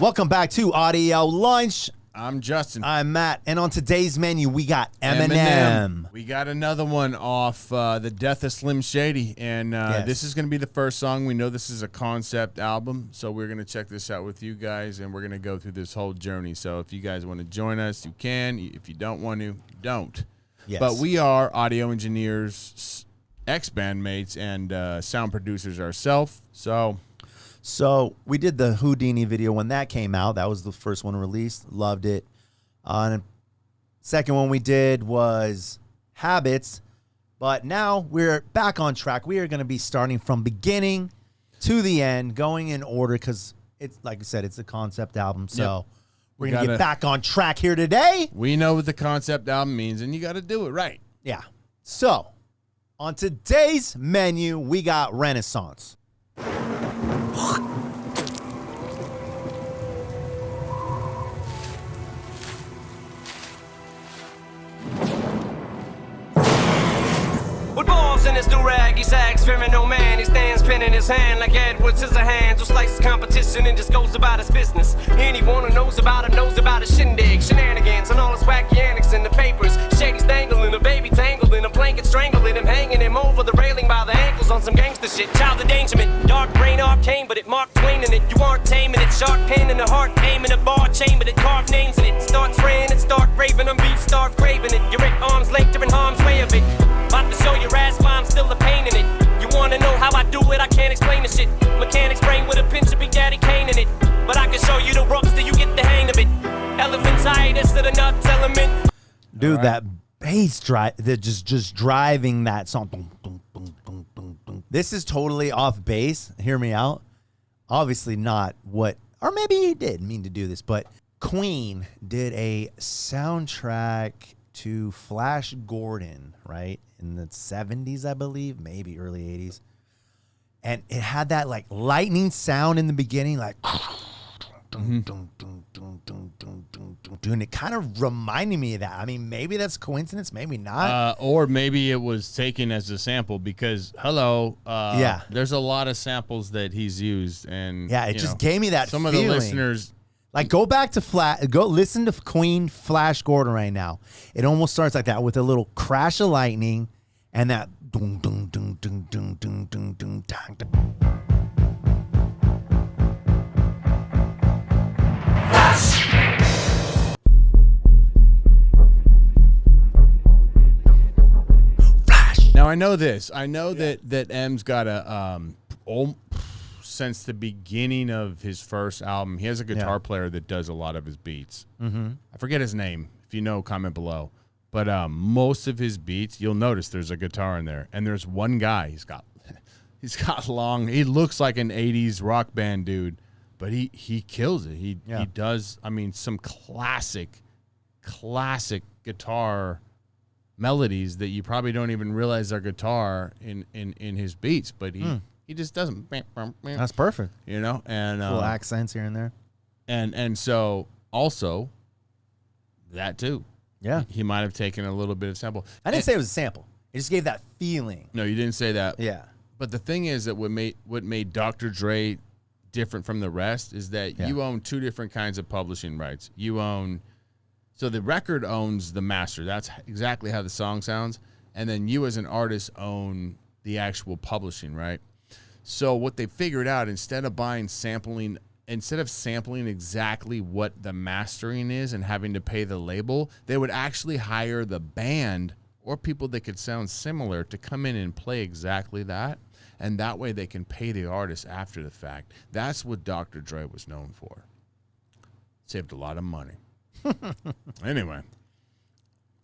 Welcome back to Audio Lunch. I'm Justin. I'm Matt. And on today's menu, we got Eminem. We got another one off The Death of Slim Shady. And This is going to be the first song. We know this is a concept album, so we're going to check this out with you guys, and we're going to go through this whole journey. So if you guys want to join us, you can. If you don't want to, don't. Yes. But we are audio engineers, ex-bandmates, and sound producers ourselves. So we did the Houdini video when that came out. That was the first one released. Loved it. And second one we did was Habits. But now we're back on track. We are going to be starting from beginning to the end, going in order because it's like I said, it's a concept album. So we're going to get back on track here today. We know what the concept album means, and you got to do it right. Yeah. So on today's menu, we got Renaissance. With balls in his do-rag, he sags, fearing no man. He stands pinning his hand like Edward Scissorhands, who slices competition and just goes about his business. Anyone who knows about his shindig, shenanigans, and all his wacky antics in the papers. Shady's dangling, a baby tangled in a blanket, strangling him, hanging him over the railing by the ankles on some gangster shit. Child endangerment, dark brain arcane, but it Mark Twain in it. You aren't taming it, sharp pain in the heart, aiming a bar chamber that carved names in it. Start spraying it, start raving on beat, start craving it. You're at arm's length, you're in harm's way of it. About to show your ass why I'm still a pain in it. You wanna know how I do it? I can't explain the shit. Mechanics brain with a pinch of Big Daddy Kane in it. But I can show you the ropes till you get the hang of it. Elephantitis to the nuts element. Dude, right. That bass drive, they're just driving that song. Boom, boom, boom, boom, boom, boom. This is totally off base. Hear me out. Obviously not what, or maybe he did mean to do this, but Queen did a soundtrack to Flash Gordon, right? In the 70s, I believe, maybe early 80s. And it had that like lightning sound in the beginning, like and it kind of reminded me of that. I mean, maybe that's coincidence, maybe not. Or maybe it was taken as a sample because there's a lot of samples that he's used, and it just gave me that some feeling. of the listeners. Like, go back to go listen to Queen Flash Gordon right now. It almost starts like that with a little crash of lightning and that dun dun dun dun dun dun dun dun dun. Flash. Now I know this. I know that M's got a since the beginning of his first album, he has a guitar player that does a lot of his beats. Mm-hmm. I forget his name. If you know, comment below. But most of his beats, you'll notice there's a guitar in there. And there's one guy, he's got long, he looks like an 80s rock band dude, but he kills it. He does, I mean, some classic guitar melodies that you probably don't even realize are guitar in his beats, but he just doesn't. That's perfect. You know, and little accents here and there. And so also that too. Yeah. He might have taken a little bit of sample. I didn't say it was a sample. It just gave that feeling. No, you didn't say that. Yeah. But the thing is that what made Dr. Dre different from the rest is that you own two different kinds of publishing rights. So the record owns the master. That's exactly how the song sounds. And then you as an artist own the actual publishing, right? So what they figured out, instead of sampling exactly what the mastering is and having to pay the label, they would actually hire the band or people that could sound similar to come in and play exactly that. And that way they can pay the artist after the fact. That's what Dr. Dre was known for. Saved a lot of money. Anyway,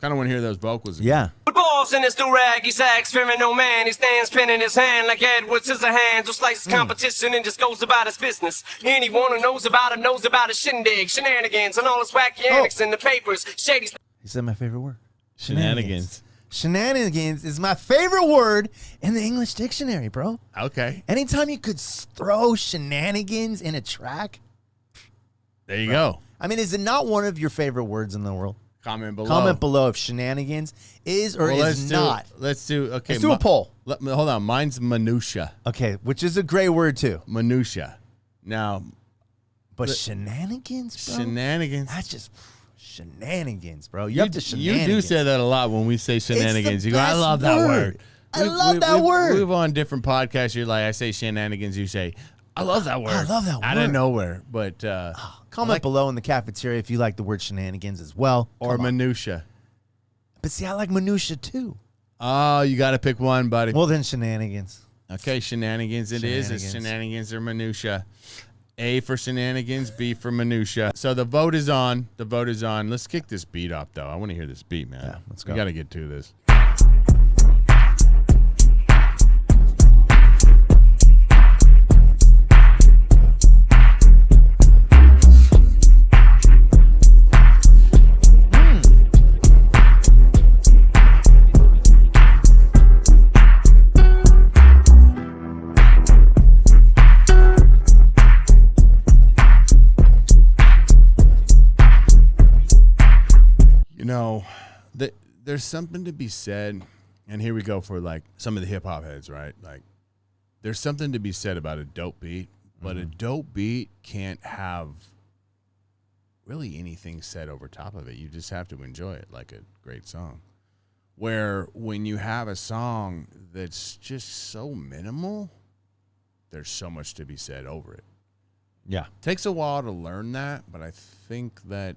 kind of want to hear those vocals again. Yeah. With balls in his do-rag, he sags, fearing no man. He stands pinning his hand like Edward Scissorhands, who slices competition and just goes about his business. Anyone who knows about his shindig, shenanigans, and all his wacky antics in the papers. Shady's. He said my favorite word. Shenanigans. Shenanigans is my favorite word in the English dictionary, bro. Okay. Anytime you could throw shenanigans in a track. There you go. I mean, is it not one of your favorite words in the world? Comment below. Comment below if shenanigans is or is not. Let's do a poll. Hold on. Mine's minutia. Okay, which is a great word too. Minutia. Now, But shenanigans, bro. Shenanigans. That's just shenanigans, bro. You're up to shenanigans. You do say that a lot when we say shenanigans. You go, I love that word. I love that word. We've on different podcasts. You're like, I say shenanigans. You say, I love that word. I love that word. Out of nowhere. But comment below in the cafeteria if you like the word shenanigans as well. Or minutia. But see, I like minutia too. Oh, you got to pick one, buddy. Well, then shenanigans. Okay, shenanigans it is. It's shenanigans or minutia. A for shenanigans, B for minutia. So the vote is on. The vote is on. Let's kick this beat off, though. I want to hear this beat, man. Yeah, let's go. We got to get to this. There's something to be said, and here we go for like some of the hip hop heads, right? Like, there's something to be said about a dope beat, but a dope beat can't have really anything said over top of it. You just have to enjoy it like a great song. Where when you have a song that's just so minimal, there's so much to be said over it. Yeah. Takes a while to learn that, but I think that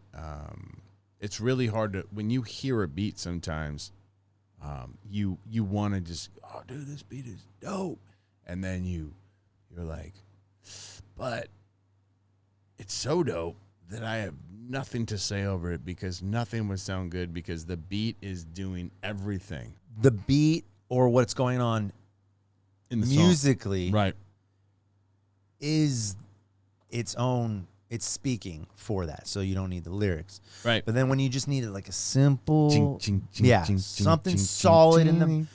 it's really hard to, when you hear a beat sometimes, you want to just, oh, dude, this beat is dope. And then you're like, but it's so dope that I have nothing to say over it because nothing would sound good because the beat is doing everything. The beat or what's going on In the musically song. Right. is its own, it's speaking for that, so you don't need the lyrics. Right. But then when you just need it like a simple, something ching, solid in the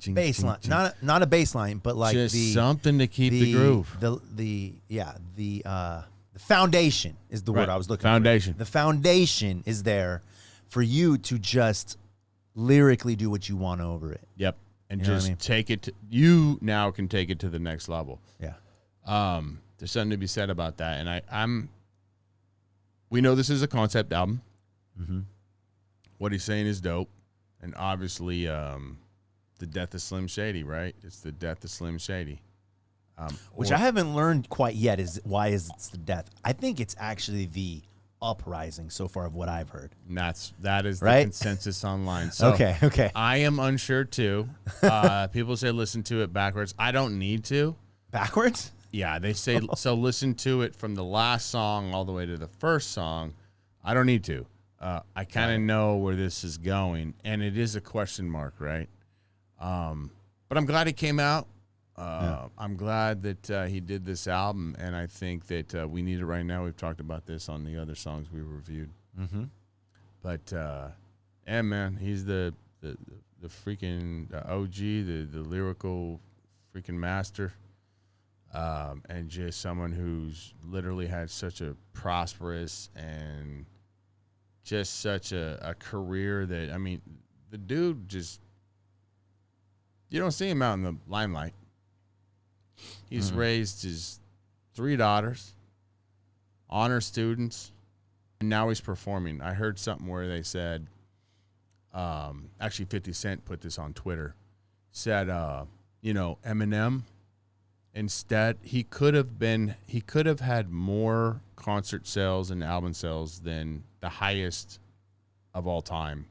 ching, bass line. ching. Not a bass line, but like just something to keep the groove. The foundation is the word I was looking Foundation. for. The foundation is there for you to just lyrically do what you want over it. Yep. And You know just what I mean? take it to, you now can take it to the next level. Yeah. There's something to be said about that. And we know this is a concept album. Mm-hmm. What he's saying is dope. And obviously, the death of Slim Shady, right? It's the death of Slim Shady. Which I haven't learned quite yet is why is it's the death. I think it's actually the uprising so far of what I've heard. And that is the Right? consensus online. So Okay. I am unsure too. People say listen to it backwards. I don't need to. Backwards? Yeah, they say so. Listen to it from the last song all the way to the first song. I don't need to. I kind of know where this is going, and it is a question mark, right? But I'm glad he came out. I'm glad that he did this album, and I think that we need it right now. We've talked about this on the other songs we reviewed. Mm-hmm. But yeah, man, he's the freaking OG, the lyrical freaking master. And just someone who's literally had such a prosperous and just such a career that, I mean, the dude just, you don't see him out in the limelight. He's raised his 3 daughters, honor students, and now he's performing. I heard something where they said, actually 50 Cent put this on Twitter, said, Eminem, instead, he could have had more concert sales and album sales than the highest of all time.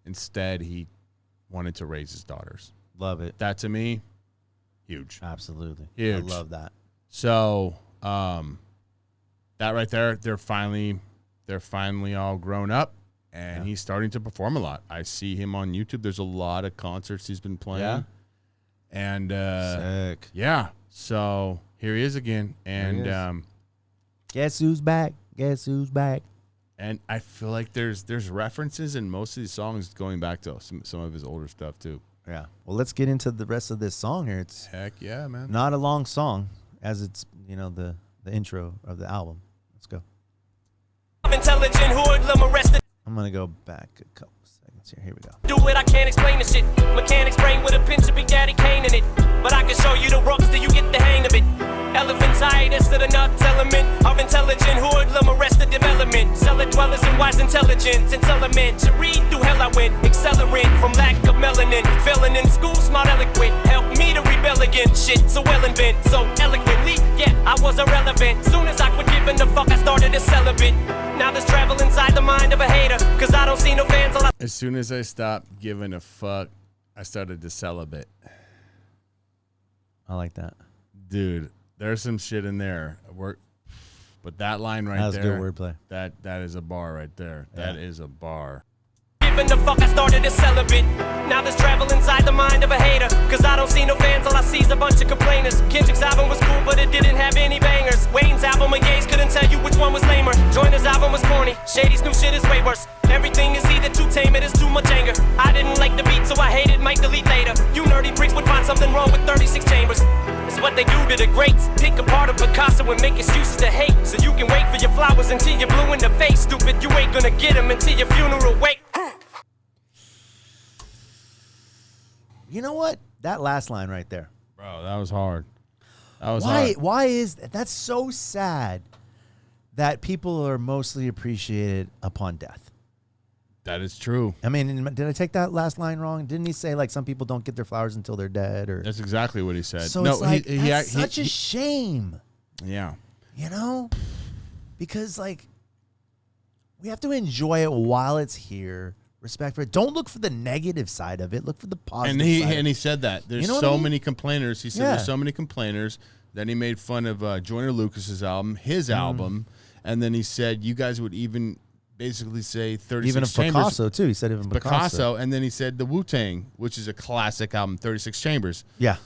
Instead, he wanted to raise his daughters. Love it. That to me, huge. Absolutely. Huge. I love that. So, that right there, they're finally all grown up, and he's starting to perform a lot. I see him on YouTube. There's a lot of concerts he's been playing. Yeah. And Sick. yeah. So here he is again, and Guess who's back? Guess who's back? And I feel like there's references in most of these songs going back to some of his older stuff too. Yeah. Well, let's get into the rest of this song here. It's Heck yeah, man. not a long song, as it's the intro of the album. Let's go. Intelligent hood, arrested. I'm gonna go back a couple seconds. So here we go. Do it, I can't explain the shit. Mechanics brain with a pinch of Big Daddy Kane in it. But I can show you the ropes till you get the hang of it. Elephantitis to the nuts element of intelligent hoodlum, arrested development. Cellar dwellers and wise intelligence. It's elementary, through hell I went. Accelerant from lack of melanin. Failing in school, smart eloquent. Help me to rebel against shit so well invent. So eloquently, yeah, I was irrelevant. Soon as I quit giving the fuck, I started to celibate. Now there's travel inside the mind of a hater. Cause I don't see no fans all I. As soon as I stopped giving a fuck, I started to celibate. I like that. Dude, there's some shit in there. But that line right That was there. good wordplay. That is a bar right there. Yeah. That is a bar. Giving the fuck, I started to celibate. Now there's travel inside the mind of a hater. Cause I don't see no fans, all I see is a bunch of complainers. Kendrick's album was cool, but it didn't have any bangers. Wayne's album and Gaze couldn't tell you which one was lamer. Joyner's album was corny. Shady's new shit is way worse. Everything is either too tame, it is too much anger. I didn't like the beat, so I hated, might delete later. You nerdy bricks would find something wrong with 36 chambers. It's what they do to the greats. Pick apart a Picasso and make excuses to hate. So you can wait for your flowers until you're blue in the face. Stupid, you ain't gonna get them until your funeral wake. You know what? That last line right there. Bro, that was hard. That was hard. Why is that's so sad that people are mostly appreciated upon death? That is true. I mean, did I take that last line wrong? Didn't he say like some people don't get their flowers until they're dead? Or That's exactly what he said. so no, it's like he, that's such a shame, yeah. you know, because like we have to enjoy it while it's here. Respect for it. Don't look for the negative side of it. Look for the positive. And he said that there's You know what so I mean? many complainers. He said Yeah. there's so many complainers. Then he made fun of Joyner Lucas's album, his album, and then he said you guys would even basically say 36 even of Chambers. Picasso too. He said even Picasso, and then he said the Wu-Tang, which is a classic album, 36 Chambers. Yeah,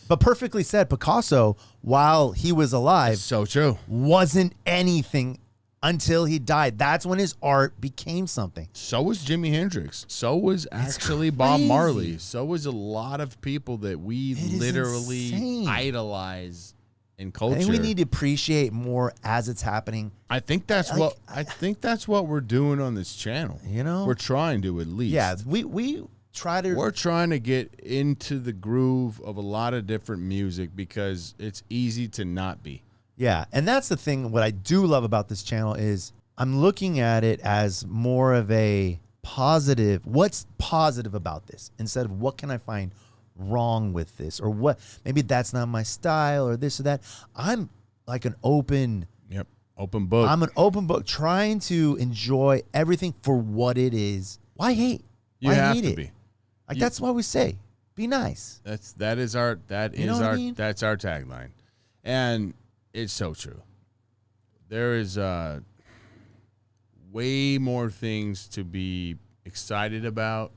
but perfectly said. Picasso, while he was alive, So true. wasn't anything until he died. That's when his art became something. So was Jimi Hendrix. So was actually Bob crazy. Marley. So was a lot of people that we is literally insane. idolize in I culture. think we need to appreciate more as it's happening. I think that's what we're doing on this channel. You know? we're trying to at least. Yeah, we try to. We're trying to get into the groove of a lot of different music because it's easy to not be. Yeah, and that's the thing. What I do love about this channel is I'm looking at it as more of a positive. What's positive about this instead of what can I find wrong with this, or what maybe that's not my style, or this or that. I'm like an open. Yep, open book. I'm an open book, trying to enjoy everything for what it is. Why hate? You Why have hate to it? be. Like that's why we say, be nice. That is our You know what I mean? that's our tagline, and it's so true. There is way more things to be excited about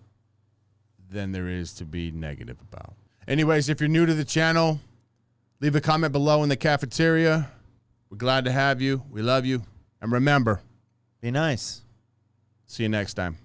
than there is to be negative about. Anyways, if you're new to the channel, leave a comment below in the cafeteria. We're glad to have you. We love you. And remember, Be nice. see you next time.